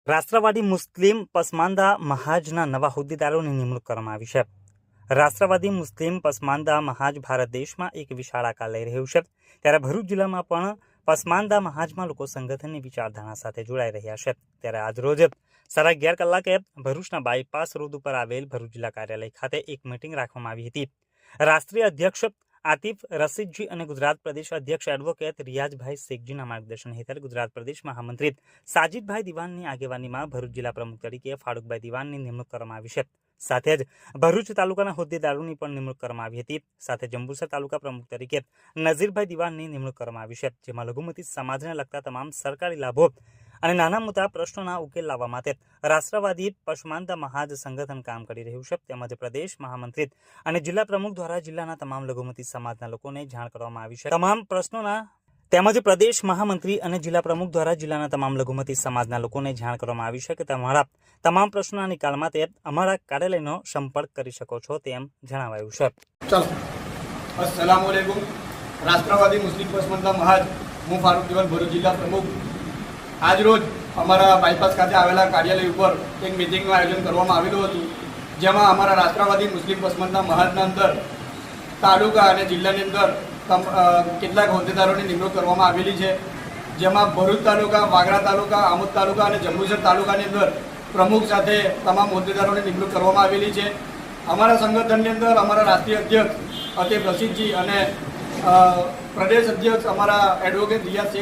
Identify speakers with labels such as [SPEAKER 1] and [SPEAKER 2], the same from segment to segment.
[SPEAKER 1] રાષ્ટ્રવાદી મુસ્લિમ પસમાંદા મહાજના નવા હોદ્દેદારોની નિમણૂક કરવામાં આવી છે. રાષ્ટ્રવાદી મુસ્લિમ પસમાંદા મહાજ ભારત દેશમાં એક વિશાળ આકાર લઈ રહ્યું છે, ત્યારે ભરૂચ જિલ્લામાં પણ પસમાંદા મહાજમાં લોકો સંગઠનની વિચારધારણા સાથે જોડાઈ રહ્યા છે. ત્યારે આજરોજ 11:30 કલાકે ભરૂચના બાયપાસ રોડ ઉપર આવેલ ભરૂચ જિલ્લા કાર્યાલય ખાતે એક મીટિંગ રાખવામાં આવી હતી. રાષ્ટ્રીય અધ્યક્ષ આતિફ રશીદજી અને ગુજરાત પ્રદેશ અધ્યક્ષ એડવોકેટ રિયાઝભાઈ શેખજીના માર્ગદર્શન હેઠળ ગુજરાત પ્રદેશ મહામંત્રી સાજીદભાઈ દિવાનની આગેવાનીમાં ભરૂચ જિલ્લા પ્રમુખ તરીકે ફારૂકભાઈ દિવાનની નિમણૂક કરવામાં આવી છે. સાથે જ ભરૂચ તાલુકાના હોદ્દેદારોની પણ નિમણૂક કરવામાં આવી હતી. સાથે જંબુસર તાલુકા પ્રમુખ તરીકે નઝીરભાઈ દિવાનની નિમણૂક કરવામાં આવી છે, જેમાં લઘુમતી સમાજને લગતા તમામ સરકારી લાભો અને નાના મોટા પ્રશ્નોના ઉકેલ લાવવા માટે રાષ્ટ્રવાદી પસમાંદા મહાજ સંગઠન કામ કરી રહ્યું છે. તેમજ પ્રદેશ મહામંત્રી અને જિલ્લા પ્રમુખ દ્વારા જિલ્લાના તમામ લઘુમતી સમાજના લોકોને જાણ કરવામાં આવી છે. તમામ પ્રશ્નોના તેમજ પ્રદેશ મહામંત્રી અને જિલ્લા પ્રમુખ દ્વારા જિલ્લાના તમામ લઘુમતી સમાજના લોકોને જાણ કરવામાં આવી છે કે તમારા તમામ પ્રશ્નોના નિકાલ માટે અમારા કાર્યાલયનો સંપર્ક કરી શકો છો, તેમ જણાવાયું છે.
[SPEAKER 2] અસ્સલામુ અલૈકુમ. રાષ્ટ્રવાદી મુસ્લિમ પસમાંદા મહાજ, હું ફારૂક દિવાન, ભરૂચ જિલ્લા પ્રમુખ. આજરોજ અમારા બાયપાસ ખાતે આવેલા કાર્યાલય ઉપર એક મિટિંગનું આયોજન કરવામાં આવેલું હતું, જેમાં અમારા રાષ્ટ્રવાદી મુસ્લિમ પસમાંદા મહાજના અંદર તાલુકા અને જિલ્લાની અંદર કેટલાક હોદ્દેદારોની નિમણૂક કરવામાં આવેલી છે, જેમાં ભરૂચ તાલુકા, વાગરા તાલુકા, આમોદ તાલુકા અને જંબુસર તાલુકાની અંદર પ્રમુખ સાથે તમામ હોદ્દેદારોની નિમણૂક કરવામાં આવેલી છે. અમારા સંગઠનની અંદર અમારા રાષ્ટ્રીય અધ્યક્ષ આતિફ રશીદજી અને પ્રદેશ અધ્યક્ષ અમારા એડવોકેટ રિયાઝ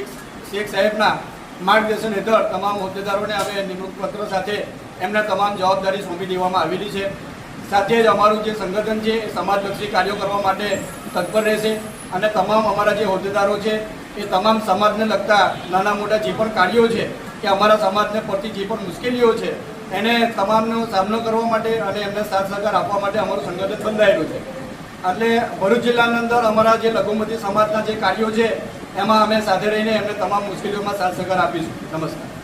[SPEAKER 2] શેખ સાહેબના માર્ગદર્શન હેઠળ તમામ હોદ્દેદારોને અમે નિમણૂક પત્ર સાથે એમને તમામ જવાબદારી સોંપી દેવામાં આવેલી છે. સાથે જ અમારું જે સંગઠન છે એ સમાજલક્ષી કાર્યો કરવા માટે તત્પર રહેશે અને તમામ અમારા જે હોદ્દેદારો છે એ તમામ સમાજને લગતા નાના મોટા જે પણ કાર્યો છે કે અમારા સમાજને પડતી જે પણ મુશ્કેલીઓ છે એને તમામનો સામનો કરવા માટે અને એમને સાથ સહકાર આપવા માટે અમારું સંગઠન બંધાયેલું છે. એટલે ભરૂચ જિલ્લાની અંદર અમારા જે લઘુમતી સમાજના જે કાર્યો છે એમાં અમે સાથે રહીને એમને તમામ મુશ્કેલીઓમાં સાથ સહકાર આપીશું. નમસ્કાર.